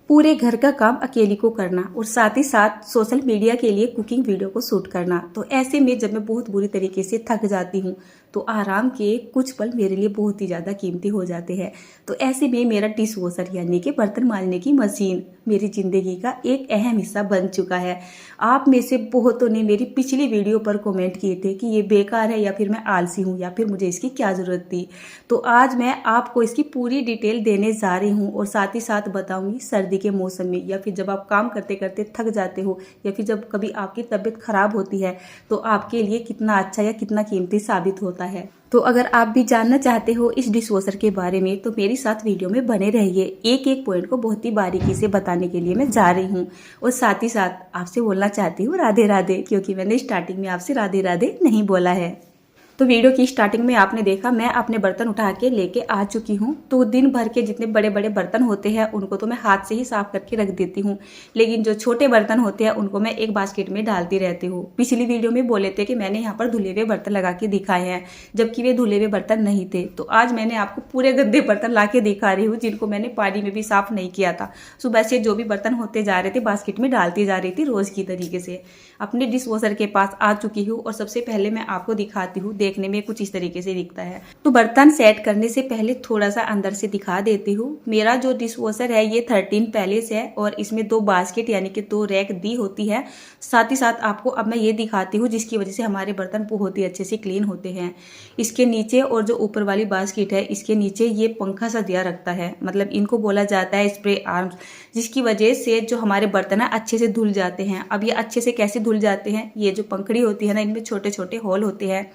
पूरे घर का काम अकेली को करना और साथ ही साथ सोशल मीडिया के लिए कुकिंग वीडियो को शूट करना। तो ऐसे में जब मैं बहुत बुरी तरीके से थक जाती हूँ तो आराम के कुछ पल मेरे लिए बहुत ही ज़्यादा कीमती हो जाते हैं। तो ऐसे में मेरा डिश वॉशर यानी कि बर्तन मांजने की मशीन मेरी ज़िंदगी का एक अहम हिस्सा बन चुका है। आप में से बहुतों ने मेरी पिछली वीडियो पर कमेंट किए थे कि ये बेकार है या फिर मैं आलसी हूँ या फिर मुझे इसकी क्या ज़रूरत थी। तो आज मैं आपको इसकी पूरी डिटेल देने जा रही हूँ और साथ ही साथ बताऊँगी सर्दी के मौसम में या फिर जब आप काम करते करते थक जाते हो या फिर जब कभी आपकी तबीयत खराब होती है तो आपके लिए कितना अच्छा या कितना कीमती साबित होता है। तो अगर आप भी जानना चाहते हो इस डिश वॉशर के बारे में तो मेरे साथ वीडियो में बने रहिए। एक एक पॉइंट को बहुत ही बारीकी से बताने के लिए मैं जा रही हूँ और साथ ही साथ आपसे बोलना चाहती हूँ राधे राधे, क्योंकि मैंने स्टार्टिंग में आपसे राधे राधे नहीं बोला है। तो वीडियो की स्टार्टिंग में आपने देखा मैं अपने बर्तन उठा के लेके आ चुकी हूँ। तो दिन भर के जितने बड़े बड़े बर्तन होते हैं उनको तो मैं हाथ से ही साफ करके रख देती हूँ, लेकिन जो छोटे बर्तन होते हैं उनको मैं एक बास्केट में डालती रहती हूँ। पिछली वीडियो में बोले थे कि मैंने यहाँ पर धुले हुए बर्तन लगा के दिखाए हैं, जबकि वे धुले हुए बर्तन नहीं थे। तो आज मैंने आपको पूरे गंदे बर्तन ला के दिखा रही हूँ जिनको मैंने पानी में भी साफ नहीं किया था। सुबह से जो भी बर्तन होते जा रहे थे बास्केट में डालती जा रही थी रोज की तरीके से। अपने डिश वॉशर के पास आ चुकी हूँ और सबसे पहले मैं आपको दिखाती हूँ। देखने में कुछ इस तरीके से दिखता है। तो बर्तन सेट करने से पहले थोड़ा सा अंदर से दिखा देती हूँ। मेरा जो डिश वॉशर है ये 13 पैलेस है और इसमें 2 बास्केट यानी कि 2 रैक दी होती है। साथ ही साथ आपको अब मैं ये दिखाती हूँ जिसकी वजह से हमारे बर्तन बहुत ही अच्छे से क्लीन होते हैं। इसके नीचे और जो ऊपर वाली बास्केट है इसके नीचे ये पंखा सा दिया रखता है, मतलब इनको बोला जाता है स्प्रे आर्म्स, जिसकी वजह से जो हमारे बर्तन है अच्छे से धुल जाते हैं। अब ये अच्छे से कैसे धुल जाते हैं, ये जो पंखड़ी होती है ना इनमें छोटे छोटे होल होते हैं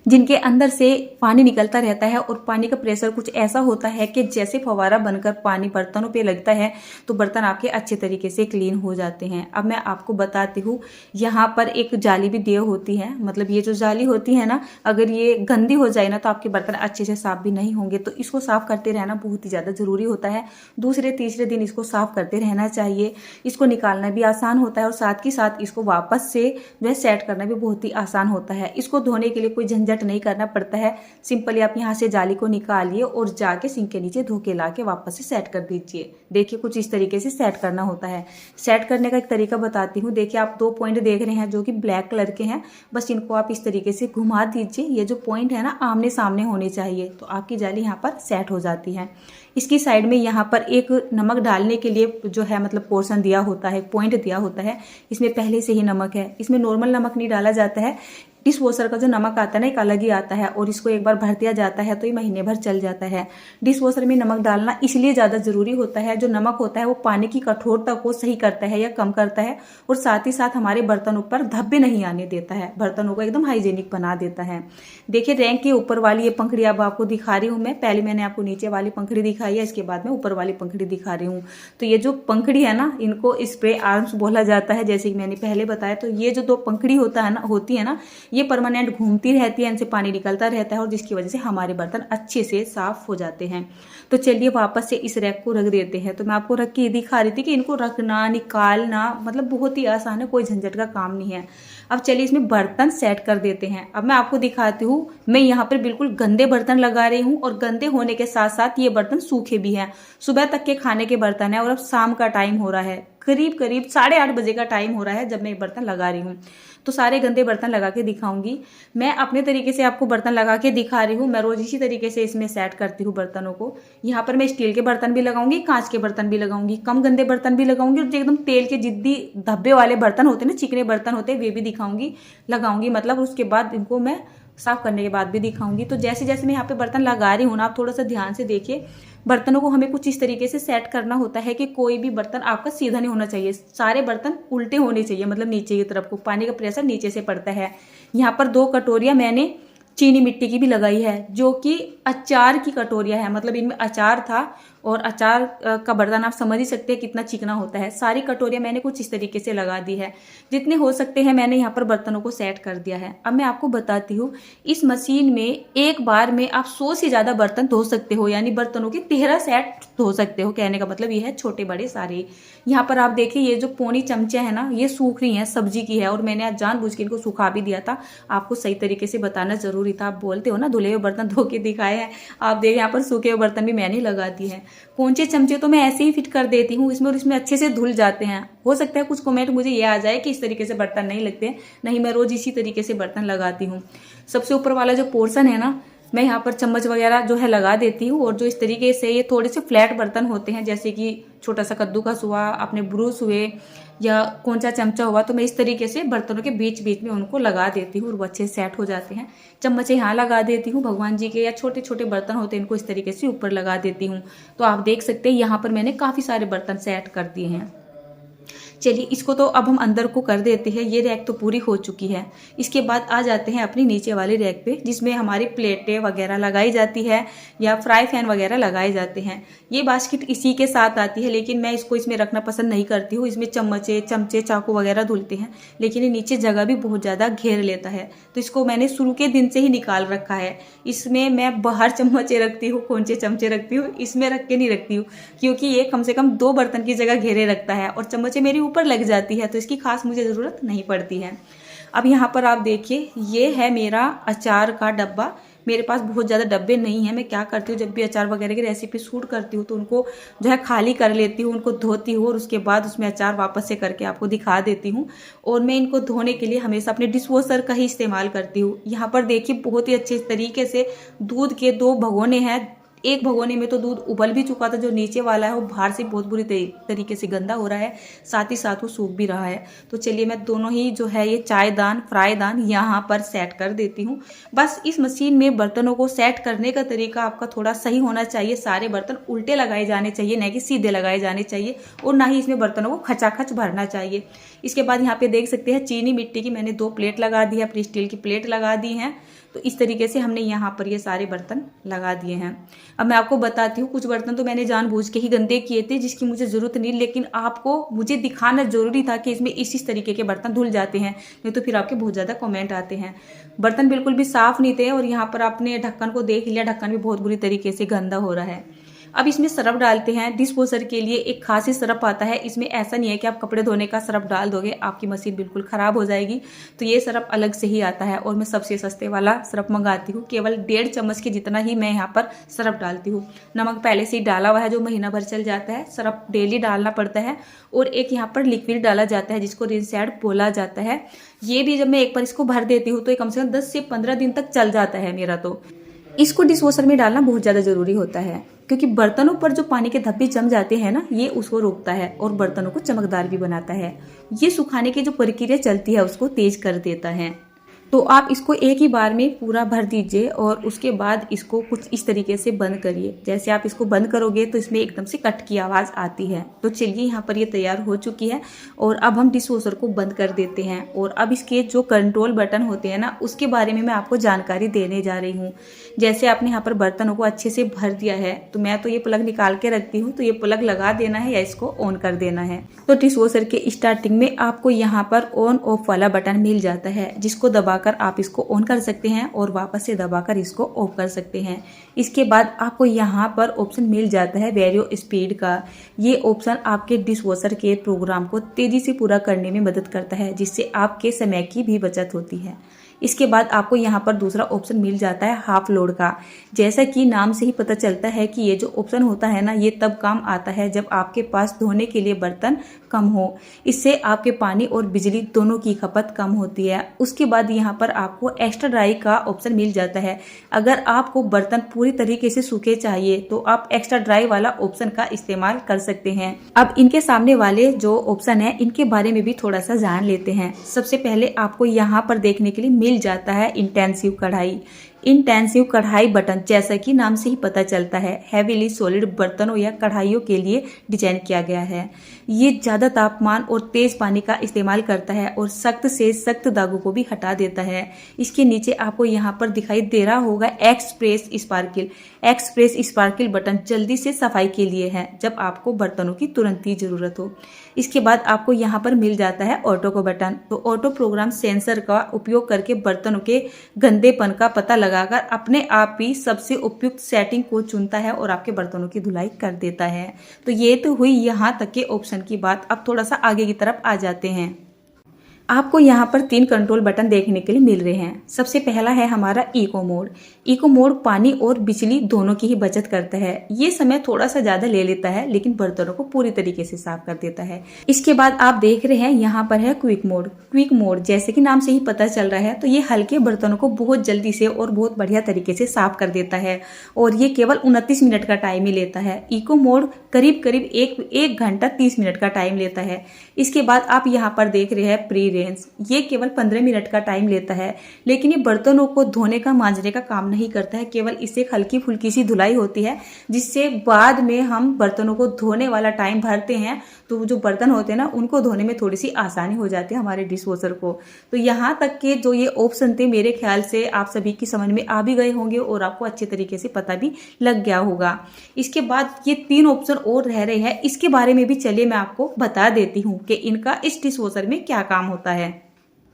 जिनके अंदर से पानी निकलता रहता है और पानी का प्रेशर कुछ ऐसा होता है कि जैसे फवारा बनकर पानी बर्तनों पे लगता है तो बर्तन आपके अच्छे तरीके से क्लीन हो जाते हैं। अब मैं आपको बताती हूँ, यहाँ पर एक जाली भी दी होती है, मतलब ये जो जाली होती है ना अगर ये गंदी हो जाए ना तो आपके बर्तन अच्छे से साफ भी नहीं होंगे। तो इसको साफ करते रहना बहुत ही ज़्यादा ज़रूरी होता है। दूसरे तीसरे दिन इसको साफ करते रहना चाहिए। इसको निकालना भी आसान होता है और साथ ही साथ इसको वापस से जो है सेट करना भी बहुत ही आसान होता है। इसको धोने के लिए कोई झंझट नहीं करना पड़ता है। सिंपली आप यहाँ से जाली को निकालिए और जाके सिंक के नीचे धो के ला के वापस से सेट कर दीजिए। देखिए कुछ इस तरीके से सेट करना होता है। सेट करने का एक तरीका बताती हूँ। देखिए आप 2 पॉइंट देख रहे हैं जो कि ब्लैक कलर के हैं, बस इनको आप इस तरीके से घुमा दीजिए। ये जो पॉइंट है ना आमने सामने होने चाहिए, तो आपकी जाली यहाँ पर सेट हो जाती है। इसकी साइड में यहाँ पर एक नमक डालने के लिए जो है मतलब पोर्शन दिया होता है, पॉइंट दिया होता है। इसमें पहले से ही नमक है, इसमें नॉर्मल नमक नहीं डाला जाता है। डिश वॉशर का जो नमक आता है ना एक अलग ही आता है और इसको एक बार भर दिया जाता है तो ये महीने भर चल जाता है। डिश वॉशर में नमक डालना इसलिए ज़्यादा ज़रूरी होता है, जो नमक होता है वो पानी की कठोरता को सही करता है या कम करता है और साथ ही साथ हमारे बर्तनों पर धब्बे नहीं आने देता है, बर्तनों को एकदम हाइजेनिक बना देता है। देखिए रैंक के ऊपर वाली ये पंखड़ी अब आपको दिखा रही हूँ मैं। पहले मैंने आपको नीचे वाली पंखड़ी दिखाई है, इसके बाद में ऊपर वाली पंखड़ी दिखा रही हूँ। तो ये जो पंखड़ी है ना इनको स्प्रे आर्म्स बोला जाता है, जैसे कि मैंने पहले बताया। तो ये जो 2 पंखड़ी होती है ना ये परमानेंट घूमती रहती है, इनसे पानी निकलता रहता है और जिसकी वजह से हमारे बर्तन अच्छे से साफ हो जाते हैं। तो चलिए वापस से इस रैक को रख देते हैं। तो मैं आपको रख के दिखा रही थी कि इनको रखना निकालना मतलब बहुत ही आसान है, कोई झंझट का काम नहीं है। अब चलिए इसमें बर्तन सेट कर देते हैं। अब मैं आपको दिखाती हूँ, मैं यहाँ पर बिल्कुल गंदे बर्तन लगा रही हूँ और गंदे होने के साथ साथ ये बर्तन सूखे भी हैं। सुबह तक के खाने के बर्तन है और अब शाम का टाइम हो रहा है, करीब 8:30 बजे का टाइम हो रहा है जब मैं ये बर्तन लगा रही हूँ। तो सारे गंदे बर्तन लगा के दिखाऊंगी। मैं अपने तरीके से आपको बर्तन लगा के दिखा रही हूँ। मैं रोज इसी तरीके से इसमें सेट करती हूँ बर्तनों को। यहाँ पर मैं स्टील के बर्तन भी लगाऊंगी, कांच के बर्तन भी लगाऊंगी, कम गंदे बर्तन भी लगाऊंगी और जो एकदम तेल के जिद्दी धब्बे वाले बर्तन होते हैं ना, चिकने बर्तन होते हैं, वे भी दिखाऊंगी लगाऊंगी। मतलब उसके बाद इनको मैं साफ करने के बाद भी दिखाऊंगी। तो जैसे जैसे मैं यहाँ पे बर्तन लगा रही हूँ ना आप थोड़ा सा ध्यान से देखिए। बर्तनों को हमें कुछ इस तरीके से सेट करना होता है कि कोई भी बर्तन आपका सीधा नहीं होना चाहिए, सारे बर्तन उल्टे होने चाहिए, मतलब नीचे की तरफ को पानी का प्रेशर नीचे से पड़ता है। यहाँ पर 2 कटोरियां मैंने चीनी मिट्टी की भी लगाई है जो कि अचार की कटोरियां है, मतलब इनमें अचार था और अचार का बर्तन आप समझ ही सकते हैं कितना चिकना होता है। सारी कटोरियां मैंने कुछ इस तरीके से लगा दी है, जितने हो सकते हैं मैंने यहाँ पर बर्तनों को सेट कर दिया है। अब मैं आपको बताती हूँ, इस मशीन में एक बार में आप 100 से ज़्यादा बर्तन धो सकते हो, यानी बर्तनों के 13 सेट धो सकते हो। कहने का मतलब ये है छोटे बड़े सारे। यहाँ पर आप देखिए ये जो पौनी चमचा है ना ये सूख रही है, सब्जी की है और मैंने आज जानबूझ के इनको सुखा भी दिया था। आपको सही तरीके से बताना जरूरी था। आप बोलते हो ना धुले हुए बर्तन धो के दिखाए हैं, आप देखिए यहाँ पर सूखे हुए बर्तन भी मैंने लगा दिए हैं। पोंचे चमचे तो मैं ऐसे ही फिट कर देती हूँ इसमें और इसमें अच्छे से धुल जाते हैं। हो सकता है कुछ कमेंट मुझे ये आ जाए कि इस तरीके से बर्तन नहीं लगते, नहीं, मैं रोज इसी तरीके से बर्तन लगाती हूँ। सबसे ऊपर वाला जो पोर्शन है ना, मैं यहाँ पर चम्मच वगैरह जो है लगा देती हूँ। और जो इस तरीके से ये थोड़े से फ्लैट बर्तन होते हैं, जैसे कि छोटा सा कद्दूकस हुआ, अपने ब्रूस हुए या कौनसा चमचा हुआ, तो मैं इस तरीके से बर्तनों के बीच बीच में उनको लगा देती हूँ और वो अच्छे से सेट हो जाते हैं। चम्मच यहाँ लगा देती हूँ, भगवान जी के या छोटे छोटे बर्तन होते हैं इनको इस तरीके से ऊपर लगा देती हूँ। तो आप देख सकते हैं यहाँ पर मैंने काफ़ी सारे बर्तन सेट कर दिए हैं। चलिए इसको तो अब हम अंदर को कर देते हैं। ये रैक तो पूरी हो चुकी है। इसके बाद आ जाते हैं अपनी नीचे वाली रैक पे, जिसमें हमारी प्लेटें वगैरह लगाई जाती है या फ्राई पैन वगैरह लगाए जाते हैं। ये बास्केट इसी के साथ आती है, लेकिन मैं इसको इसमें रखना पसंद नहीं करती हूँ। इसमें चम्मचे, चमचे, चाकू वगैरह धुलते हैं, लेकिन ये नीचे जगह भी बहुत ज़्यादा घेर लेता है, तो इसको मैंने शुरू के दिन से ही निकाल रखा है। इसमें मैं बाहर चम्मचे रखती हूँ, कौनचे चमचे रखती हूँ, इसमें रख के नहीं रखती हूँ, क्योंकि ये कम से कम 2 बर्तन की जगह घेरे रखता है और चम्मचे मेरी ऊपर लग जाती है, तो इसकी खास मुझे ज़रूरत नहीं पड़ती है। अब यहाँ पर आप देखिए, ये है मेरा अचार का डब्बा। मेरे पास बहुत ज़्यादा डब्बे नहीं है। मैं क्या करती हूँ, जब भी अचार वगैरह की रेसिपी शूट करती हूँ तो उनको जो है खाली कर लेती हूँ, उनको धोती हूँ और उसके बाद उसमें अचार वापस से करके आपको दिखा देती हूँ। और मैं इनको धोने के लिए हमेशा अपने डिश वॉशर का ही इस्तेमाल करती हूँ। यहाँ पर देखिए बहुत ही अच्छे तरीके से दूध के 2 भगोने हैं। एक भगोने में तो दूध उबल भी चुका था, जो नीचे वाला है वो बाहर से बहुत बुरी तरीके से गंदा हो रहा है, साथ ही साथ वो सूख भी रहा है। तो चलिए मैं दोनों ही जो है ये चायदान, फ्राईदान यहाँ पर सेट कर देती हूँ। बस इस मशीन में बर्तनों को सेट करने का तरीका आपका थोड़ा सही होना चाहिए। सारे बर्तन उल्टे लगाए जाने चाहिए, न कि सीधे लगाए जाने चाहिए, और ना ही इसमें बर्तनों को खचाखच भरना चाहिए। इसके बाद यहाँ पे देख सकते हैं चीनी मिट्टी की मैंने 2 प्लेट लगा दी है, अपनी स्टील की प्लेट लगा दी हैं। तो इस तरीके से हमने यहाँ पर ये सारे बर्तन लगा दिए हैं। अब मैं आपको बताती हूँ, कुछ बर्तन तो मैंने जानबूझ के ही गंदे किए थे, जिसकी मुझे ज़रूरत नहीं, लेकिन आपको मुझे दिखाना ज़रूरी था कि इसमें इस तरीके के बर्तन धुल जाते हैं, नहीं तो फिर आपके बहुत ज़्यादा कमेंट आते हैं। बर्तन बिल्कुल भी साफ़ नहीं थे और यहाँ पर आपने ढक्कन को देख लिया, ढक्कन भी बहुत बुरी तरीके से गंदा हो रहा है। अब इसमें सरफ डालते हैं। डिश वॉशर के लिए एक खास ही सरफ आता है। इसमें ऐसा नहीं है कि आप कपड़े धोने का सरफ डाल दोगे आपकी मशीन बिल्कुल ख़राब हो जाएगी, तो ये सरफ अलग से ही आता है और मैं सबसे सस्ते वाला सरफ मंगाती हूँ। केवल 1.5 चम्मच के जितना ही मैं यहाँ पर सरफ डालती हूँ। नमक पहले से ही डाला हुआ है जो महीना भर चल जाता है। सरफ डेली डालना पड़ता है और एक यहाँ पर लिक्विड डाला जाता है जिसको रिनसैड बोला जाता है। ये भी जब मैं एक बार इसको भर देती हूँ तो ये कम से कम 10 से 15 दिन तक चल जाता है मेरा। तो इसको डिश वॉशर में डालना बहुत ज़्यादा ज़रूरी होता है, क्योंकि बर्तनों पर जो पानी के धब्बे जम जाते हैं ना, ये उसको रोकता है और बर्तनों को चमकदार भी बनाता है। ये सुखाने की जो प्रक्रिया चलती है उसको तेज कर देता है। तो आप इसको एक ही बार में पूरा भर दीजिए और उसके बाद इसको कुछ इस तरीके से बंद करिए। जैसे आप इसको बंद करोगे तो इसमें एकदम से कट की आवाज़ आती है। तो चलिए यहाँ पर ये तैयार हो चुकी है और अब हम डिश वॉशर को बंद कर देते हैं। और अब इसके जो कंट्रोल बटन होते हैं ना, उसके बारे में मैं आपको जानकारी देने जा रही हूँ। जैसे आपने यहाँ पर बर्तनों को अच्छे से भर दिया है, तो मैं तो ये प्लग निकाल के रखती हूँ, तो ये प्लग लगा देना है या इसको ऑन कर देना है। तो डिश वॉशर के स्टार्टिंग में आपको यहाँ पर ऑन ऑफ वाला बटन मिल जाता है, जिसको दबाकर आप इसको ऑन कर सकते हैं और वापस से दबाकर इसको ऑफ कर सकते हैं। इसके बाद आपको यहाँ पर ऑप्शन मिल जाता है वेरियो स्पीड का। ये ऑप्शन आपके डिश वॉशर के प्रोग्राम को तेजी से पूरा करने में मदद करता है, जिससे आपके समय की भी बचत होती है। इसके बाद आपको यहाँ पर दूसरा ऑप्शन मिल जाता है हाफ लोड का। जैसा कि नाम से ही पता चलता है कि ये जो ऑप्शन होता है ना, ये तब काम आता है जब आपके पास धोने के लिए बर्तन कम हो। इससे आपके पानी और बिजली दोनों की खपत कम होती है। उसके बाद यहाँ पर आपको एक्स्ट्रा ड्राई का ऑप्शन मिल जाता है। अगर आपको बर्तन पूरी तरीके से सूखे चाहिए तो आप एक्स्ट्रा ड्राई वाला ऑप्शन का इस्तेमाल कर सकते हैं। अब इनके सामने वाले जो ऑप्शन है, इनके बारे में भी थोड़ा सा जान लेते हैं। सबसे पहले आपको यहाँ पर देखने के लिए मिल जाता है इंटेंसिव कढ़ाई। इंटेंसिव कढ़ाई बटन, जैसा कि नाम से ही पता चलता है, हैवीली सॉलिड बर्तनों या कढ़ाइयों के लिए डिजाइन किया गया है। ये ज़्यादा तापमान और तेज पानी का इस्तेमाल करता है और सख्त से सख्त दागों को भी हटा देता है। इसके नीचे आपको यहाँ पर दिखाई दे रहा होगा एक्सप्रेस स्पार्किल। एक्सप्रेस स्पार्किल बटन जल्दी से सफाई के लिए है, जब आपको बर्तनों की तुरंत ही जरूरत हो। इसके बाद आपको यहाँ पर मिल जाता है ऑटो को बटन। तो ऑटो प्रोग्राम सेंसर का उपयोग करके बर्तनों के गंदेपन का पता लगाकर अपने आप ही सबसे उपयुक्त सेटिंग को चुनता है और आपके बर्तनों की धुलाई कर देता है। तो ये तो हुई यहाँ तक के ऑप्शन की बात। अब थोड़ा सा आगे की तरफ आ जाते हैं। आपको यहाँ पर 3 कंट्रोल बटन देखने के लिए मिल रहे हैं। सबसे पहला है हमारा इको मोड। इको मोड पानी और बिजली दोनों की ही बचत करता है। ये समय थोड़ा सा ज़्यादा ले लेता है लेकिन बर्तनों को पूरी तरीके से साफ कर देता है। इसके बाद आप देख रहे हैं यहाँ पर है क्विक मोड। क्विक मोड जैसे कि नाम से ही पता चल रहा है तो ये हल्के बर्तनों को बहुत जल्दी से और बहुत बढ़िया तरीके से साफ कर देता है और ये केवल 29 मिनट का टाइम ही लेता है। इको मोड करीब करीब एक घंटा 30 मिनट का टाइम लेता है। इसके बाद आप यहाँ पर देख रहे हैं प्री रेंज। ये केवल 15 मिनट का टाइम लेता है लेकिन ये बर्तनों को धोने का मांजने का काम नहीं करता है। केवल इससे एक हल्की फुल्की सी धुलाई होती है जिससे बाद में हम बर्तनों को धोने वाला टाइम भरते हैं तो जो बर्तन होते हैं ना उनको धोने में थोड़ी सी आसानी हो जाती है हमारे डिशवॉशर को। तो यहाँ तक के जो ये ऑप्शन थे मेरे ख्याल से आप सभी की समझ में आ भी गए होंगे और आपको अच्छे तरीके से पता भी लग गया होगा। इसके बाद ये 3 ऑप्शन और रह रहे हैं, इसके बारे में भी चलिए मैं आपको बता देती हूँ कि इनका इस डिशवॉशर में क्या काम होता है।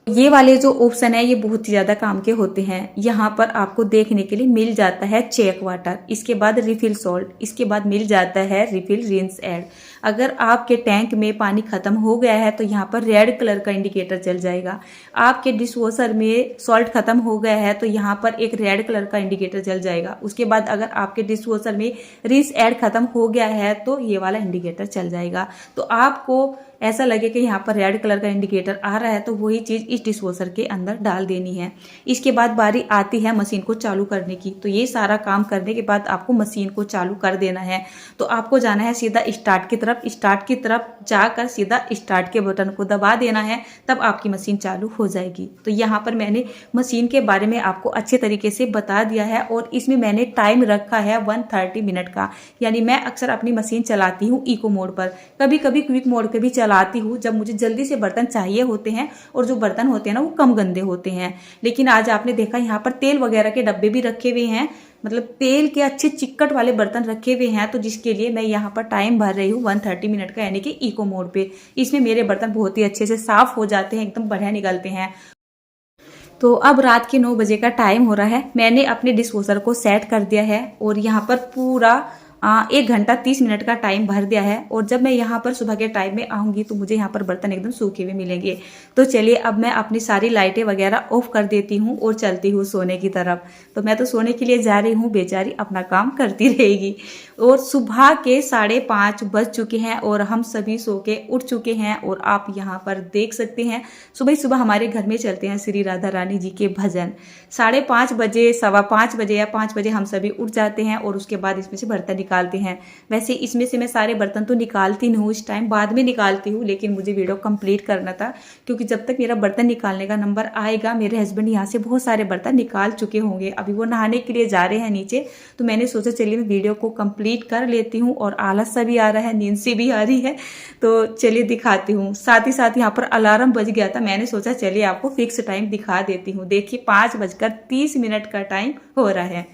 ये वाले जो ऑप्शन है ये बहुत ही ज़्यादा काम के होते हैं। यहाँ पर आपको देखने के लिए मिल जाता है चेक वाटर, इसके बाद रिफिल सॉल्ट, इसके बाद मिल जाता है रिफिल रिंस ऐड। अगर आपके टैंक में पानी खत्म हो गया है तो यहाँ पर रेड कलर का इंडिकेटर चल जाएगा। आपके डिशवॉशर में सॉल्ट खत्म हो गया है तो यहाँ पर एक रेड कलर का इंडिकेटर चल जाएगा। उसके बाद अगर आपके डिशवॉशर में रिंस ऐड खत्म हो गया है तो ये वाला इंडिकेटर चल जाएगा। तो आपको ऐसा लगे कि यहाँ पर रेड कलर का इंडिकेटर आ रहा है तो वही चीज़ इस डिशवॉशर के अंदर डाल देनी है। इसके बाद बारी आती है मशीन को चालू करने की। तो ये सारा काम करने के बाद आपको मशीन को चालू कर देना है। तो आपको जाना है सीधा स्टार्ट की तरफ। स्टार्ट की तरफ जाकर सीधा स्टार्ट के बटन को दबा देना है, तब आपकी मशीन चालू हो जाएगी। तो यहाँ पर मैंने मशीन के बारे में आपको अच्छे तरीके से बता दिया है और इसमें मैंने टाइम रखा है 130 मिनट का। यानी मैं अक्सर अपनी मशीन चलाती हूँ इको मोड पर, कभी कभी क्विक मोड पे भी चलाती हूँ जब मुझे जल्दी से बर्तन चाहिए होते हैं और जो बर्तन होते हैं ना वो कम गंदे होते हैं। लेकिन आज आपने देखा यहाँ पर तेल वगैरह के डब्बे भी रखे हुए हैं, मतलब तेल के अच्छे चिक्कट वाले बर्तन रखे हुए हैं। तो जिसके लिए मैं यहाँ पर टाइम भर रही हूँ 130 मिनट का, यानी कि इको मोड पे। इसमें मेरे बर्तन बहुत ही अच्छे से साफ हो जाते हैं, एकदम बढ़िया निकलते हैं। तो अब रात के 9 बजे का टाइम हो रहा है। मैंने अपने डिशवॉशर को सेट कर दिया है और यहाँ पर पूरा 1 घंटा 30 मिनट का टाइम भर दिया है। और जब मैं यहाँ पर सुबह के टाइम में आऊँगी तो मुझे यहाँ पर बर्तन एकदम सूखे हुए मिलेंगे। तो चलिए अब मैं अपनी सारी लाइटें वगैरह ऑफ कर देती हूँ और चलती हूँ सोने की तरफ। तो मैं तो सोने के लिए जा रही हूँ, बेचारी अपना काम करती रहेगी। और सुबह के 5:30 बज चुके हैं और हम सभी सो के उठ चुके हैं। और आप यहाँ पर देख सकते हैं सुबह सुबह हमारे घर में चलते हैं श्री राधा रानी जी के भजन। 5:30 बजे, 5:15 बजे या 5 बजे हम सभी उठ जाते हैं और उसके बाद इसमें से बर्तन निकालते हैं। वैसे इसमें से मैं सारे बर्तन तो निकालती नहीं हूँ, इस टाइम बाद में निकालती हूँ, लेकिन मुझे वीडियो कंप्लीट करना था क्योंकि जब तक मेरा बर्तन निकालने का नंबर आएगा मेरे हस्बैंड यहाँ से बहुत सारे बर्तन निकाल चुके होंगे। अभी वो नहाने के लिए जा रहे हैं नीचे, तो मैंने सोचा चलिए मैं वीडियो को कंप्लीट कर लेती हूँ। और आलस सा भी आ रहा है, नींद सी भी आ रही है, तो चलिए दिखाती हूँ। साथ ही साथ यहाँ पर अलार्म बज गया था, मैंने सोचा चलिए आपको फिक्स टाइम दिखा देती हूँ। देखिए 5:30 का टाइम हो रहा है।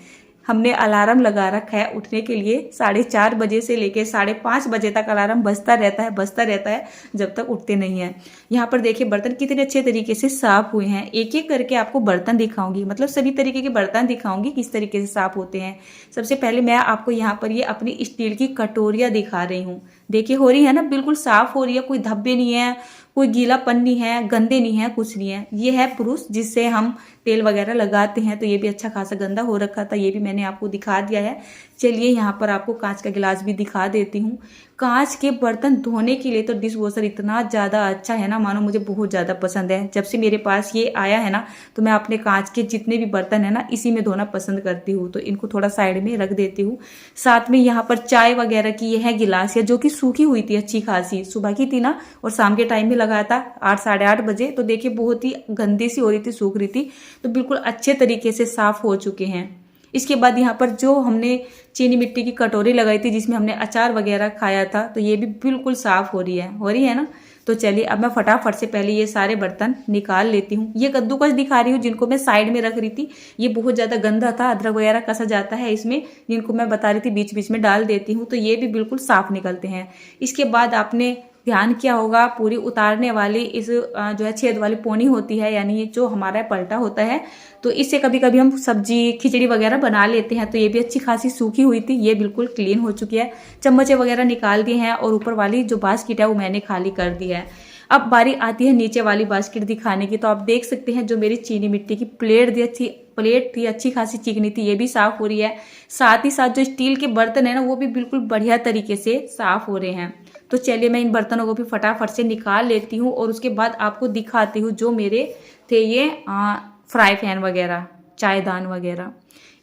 हमने अलार्म लगा रखा है उठने के लिए। 4:30 बजे से लेकर 5:30 बजे तक अलार्म बजता रहता है जब तक उठते नहीं हैं। यहाँ पर देखिए बर्तन कितने अच्छे तरीके से साफ हुए हैं। एक एक करके आपको बर्तन दिखाऊंगी, मतलब सभी तरीके के बर्तन दिखाऊंगी किस तरीके से साफ होते हैं। सबसे पहले मैं आपको यहाँ पर ये अपनी स्टील की कटोरियाँ दिखा रही हूँ। देखिए हो रही है ना, बिल्कुल साफ हो रही है, कोई धब्बे नहीं है, कोई गीलापन नहीं है, गंदे नहीं है, कुछ नहीं है। ये है ब्रुश जिससे हम तेल वगैरह लगाते हैं, तो ये भी अच्छा खासा गंदा हो रखा था, ये भी मैंने आपको दिखा दिया है। चलिए यहाँ पर आपको कांच का गिलास भी दिखा देती हूँ। कांच के बर्तन धोने के लिए तो डिश वॉशर इतना ज़्यादा अच्छा है ना, मानो मुझे बहुत ज़्यादा पसंद है। जब से मेरे पास ये आया है ना तो मैं अपने कांच के जितने भी बर्तन है ना इसी में धोना पसंद करती हूँ। तो इनको थोड़ा साइड में रख देती हूँ। साथ में यहाँ पर चाय वगैरह की ये है गिलास, या जो कि सूखी हुई थी अच्छी खासी, सुबह की थी ना और शाम के टाइम में लगाया था 8 साढ़े 8 बजे। तो देखिए बहुत ही गंदी सी हो रही थी, सूख रही थी, तो बिल्कुल अच्छे तरीके से साफ हो चुके हैं। इसके बाद यहाँ पर जो हमने चीनी मिट्टी की कटोरी लगाई थी जिसमें हमने अचार वगैरह खाया था, तो ये भी बिल्कुल साफ हो रही है ना। तो चलिए अब मैं फटाफट से पहले ये सारे बर्तन निकाल लेती हूँ। ये कद्दूकस दिखा रही हूँ जिनको मैं साइड में रख रही थी, ये बहुत ज़्यादा गंदा था, अदरक वगैरह कसा जाता है इसमें, जिनको मैं बता रही थी बीच बीच में डाल देती हूँ, तो ये भी बिल्कुल साफ निकलते हैं। इसके बाद आपने ध्यान किया होगा पूरी उतारने वाली इस जो है छेद वाली पोनी होती है, यानी ये जो हमारा पलटा होता है, तो इससे कभी कभी हम सब्जी खिचड़ी वगैरह बना लेते हैं। तो ये भी अच्छी खासी सूखी हुई थी, ये बिल्कुल क्लीन हो चुकी है। चम्मचे वगैरह निकाल दिए हैं और ऊपर वाली जो बास्केट है वो मैंने खाली कर दी है। अब बारी आती है नीचे वाली बास्केट दिखाने की। तो आप देख सकते हैं जो मेरी चीनी मिट्टी की प्लेट थी अच्छी खासी चिकनी थी, ये भी साफ हो रही है। साथ ही साथ जो स्टील के बर्तन है ना वो भी बिल्कुल बढ़िया तरीके से साफ हो रहे हैं। तो चलिए मैं इन बर्तनों को भी फटाफट से निकाल लेती हूँ और उसके बाद आपको दिखाती हूँ जो मेरे थे ये फ्राई पैन वगैरह, चायदान वगैरह।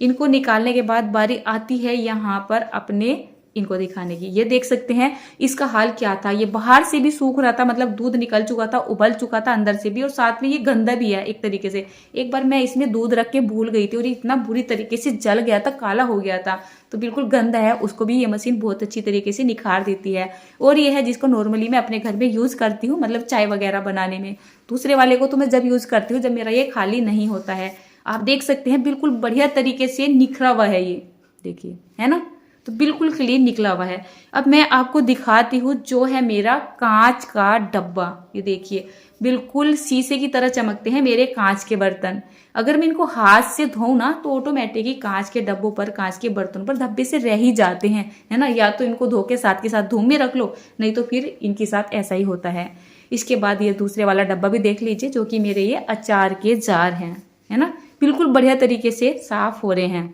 इनको निकालने के बाद बारी आती है यहाँ पर अपने इनको दिखाने की। ये देख सकते हैं इसका हाल क्या था, ये बाहर से भी सूख रहा था, मतलब दूध निकल चुका था, उबल चुका था अंदर से भी, और साथ में ये गंदा भी है एक तरीके से। एक बार मैं इसमें दूध रख के भूल गई थी और इतना बुरी तरीके से जल गया था, काला हो गया था, तो बिल्कुल गंदा है। उसको भी ये मशीन बहुत अच्छी तरीके से निखार देती है। और ये है जिसको नॉर्मली मैं अपने घर में यूज करती हूँ, मतलब चाय वगैरह बनाने में। दूसरे वाले को तो मैं जब यूज करती हूँ जब मेरा ये खाली नहीं होता है। आप देख सकते हैं बिल्कुल बढ़िया तरीके से निखरा हुआ है, ये देखिए, है ना, तो बिल्कुल क्लीन निकला हुआ है। अब मैं आपको दिखाती हूँ जो है मेरा कांच का डब्बा। ये देखिए बिल्कुल शीशे की तरह चमकते हैं मेरे कांच के बर्तन। अगर मैं इनको हाथ से धोऊं ना तो ऑटोमेटिकली कांच के डब्बों पर, कांच के बर्तनों पर धब्बे से रह ही जाते हैं, है ना। या तो इनको धो के साथ धूप में रख लो, नहीं तो फिर इनके साथ ऐसा ही होता है। इसके बाद ये दूसरे वाला डब्बा भी देख लीजिए जो कि मेरे ये अचार के जार हैं, है ना, बिल्कुल बढ़िया तरीके से साफ हो रहे हैं।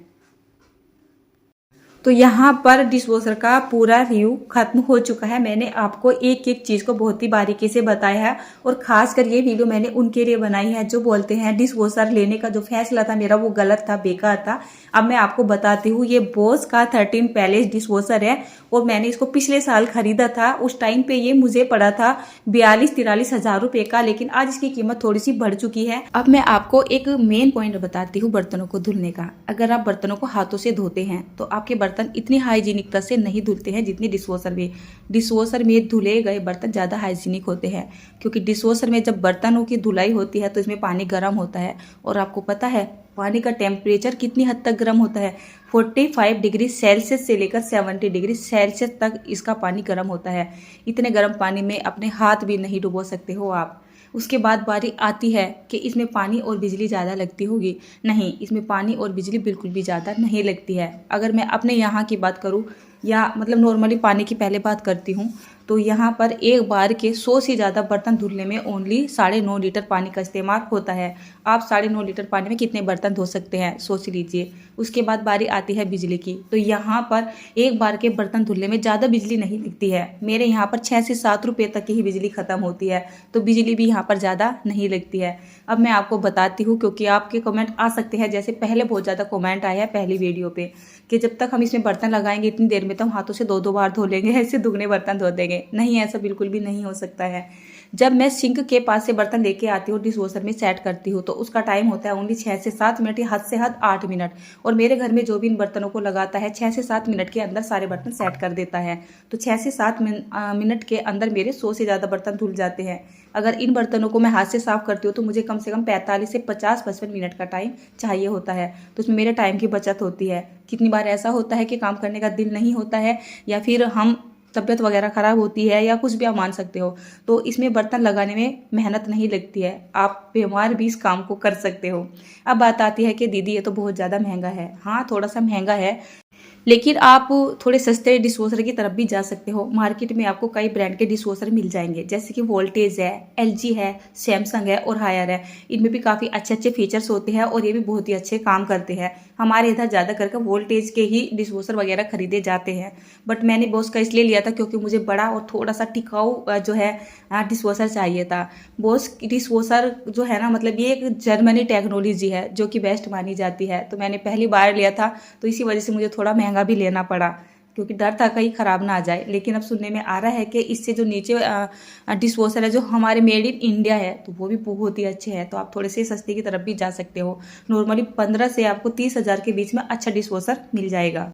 तो यहाँ पर डिशवॉशर का पूरा रिव्यू खत्म हो चुका है। मैंने आपको एक एक चीज़ को बहुत ही बारीकी से बताया है और खासकर ये वीडियो मैंने उनके लिए बनाई है जो बोलते हैं डिशवॉशर लेने का जो फैसला था मेरा वो गलत था, बेकार था। अब मैं आपको बताती हूँ, ये बॉस का 13 पैलेस डिशवॉशर है और मैंने इसको पिछले साल खरीदा था। उस टाइम पे ये मुझे पड़ा था 42-43 हजार रुपये का, लेकिन आज इसकी कीमत थोड़ी सी बढ़ चुकी है। अब मैं आपको एक मेन पॉइंट बताती हूँ बर्तनों को धुलने का। अगर आप बर्तनों को हाथों से धोते हैं तो आपके बर्तन इतनी हाइजीनिकता से नहीं धुलते हैं जितनी डिशवॉशर में धुले गए बर्तन ज़्यादा हाइजीनिक होते हैं। क्योंकि डिशवॉशर में जब बर्तनों की धुलाई होती है तो इसमें पानी गर्म होता है और आपको पता है पानी का टेम्परेचर कितनी हद तक गर्म होता है। 45 डिग्री सेल्सियस से लेकर 70 डिग्री सेल्सियस तक इसका पानी गर्म होता है। इतने गर्म पानी में अपने हाथ भी नहीं डुबो सकते हो आप। उसके बाद बारी आती है कि इसमें पानी और बिजली ज़्यादा लगती होगी। नहीं, इसमें पानी और बिजली बिल्कुल भी ज़्यादा नहीं लगती है। अगर मैं अपने यहाँ की बात करूँ या मतलब नॉर्मली पानी की पहले बात करती हूँ तो यहाँ पर एक बार के 100 से ज़्यादा बर्तन धुलने में ओनली 9.5 लीटर पानी का इस्तेमाल होता है। आप 9.5 लीटर पानी में कितने बर्तन धो सकते हैं सोच लीजिए। उसके बाद बारी आती है बिजली की। तो यहाँ पर एक बार के बर्तन धुलने में ज़्यादा बिजली नहीं लगती है। मेरे यहाँ पर 6 से 7 रुपये तक की ही बिजली खत्म होती है, तो बिजली भी यहाँ पर ज़्यादा नहीं लगती है। अब मैं आपको बताती हूँ क्योंकि आपके कमेंट आ सकते हैं, जैसे पहले बहुत ज़्यादा कमेंट आया है पहली वीडियो पे कि जब तक हम इसमें बर्तन लगाएंगे इतनी देर में तो हम हाथों से 2-2 बार धो लेंगे, ऐसे दुगने बर्तन धो देंगे। नहीं, ऐसा बिल्कुल भी नहीं हो सकता है। जब मैं सिंक के पास से बर्तन लेके आती हूँ डिशवॉशर में सेट करती हूँ तो उसका टाइम होता है ओनली 6 से 7 मिनट या हद से हद 8 मिनट। और मेरे घर में जो भी इन बर्तनों को लगाता है 6 से 7 मिनट के अंदर सारे बर्तन सेट कर देता है। तो 6 से 7 मिनट के अंदर मेरे 100 से ज़्यादा बर्तन धुल जाते हैं। अगर इन बर्तनों को मैं हाथ से साफ करती हूँ तो मुझे कम से कम 45 से 50-55 मिनट का टाइम चाहिए होता है। तो उसमें मेरे टाइम की बचत होती है। कितनी बार ऐसा होता है कि काम करने का दिल नहीं होता है या फिर हम तबीयत वगैरह ख़राब होती है या कुछ भी आप मान सकते हो, तो इसमें बर्तन लगाने में मेहनत नहीं लगती है। आप बीमार भी इस काम को कर सकते हो। अब बात आती है कि दीदी ये तो बहुत ज़्यादा महंगा है। हाँ, थोड़ा सा महंगा है, लेकिन आप थोड़े सस्ते डिशवॉशर की तरफ भी जा सकते हो। मार्केट में आपको कई ब्रांड के डिशवॉशर मिल जाएंगे, जैसे कि वोल्टेज है, LG है, सैमसंग है और हायर है। इनमें भी काफ़ी अच्छे अच्छे फीचर्स होते हैं और ये भी बहुत ही अच्छे काम करते हैं। हमारे इधर ज़्यादा करके वोल्टेज के ही डिशवॉशर वगैरह खरीदे जाते हैं, बट मैंने बॉस का इसलिए लिया था क्योंकि मुझे बड़ा और थोड़ा सा टिकाऊ जो है डिशवॉशर चाहिए था। बॉस डिशवॉशर जो है ना, मतलब ये एक जर्मनी टेक्नोलॉजी है जो कि बेस्ट मानी जाती है। तो मैंने पहली बार लिया था तो इसी वजह से मुझे थोड़ा महंगा भी लेना पड़ा क्योंकि डर था कहीं ख़राब ना आ जाए। लेकिन अब सुनने में आ रहा है कि इससे जो नीचे डिशवॉशर है जो हमारे मेड इन इंडिया है तो वो भी बहुत ही अच्छे हैं। तो आप थोड़े से सस्ते की तरफ भी जा सकते हो। नॉर्मली 15 से आपको 30 हज़ार के बीच में अच्छा डिशवॉशर मिल जाएगा।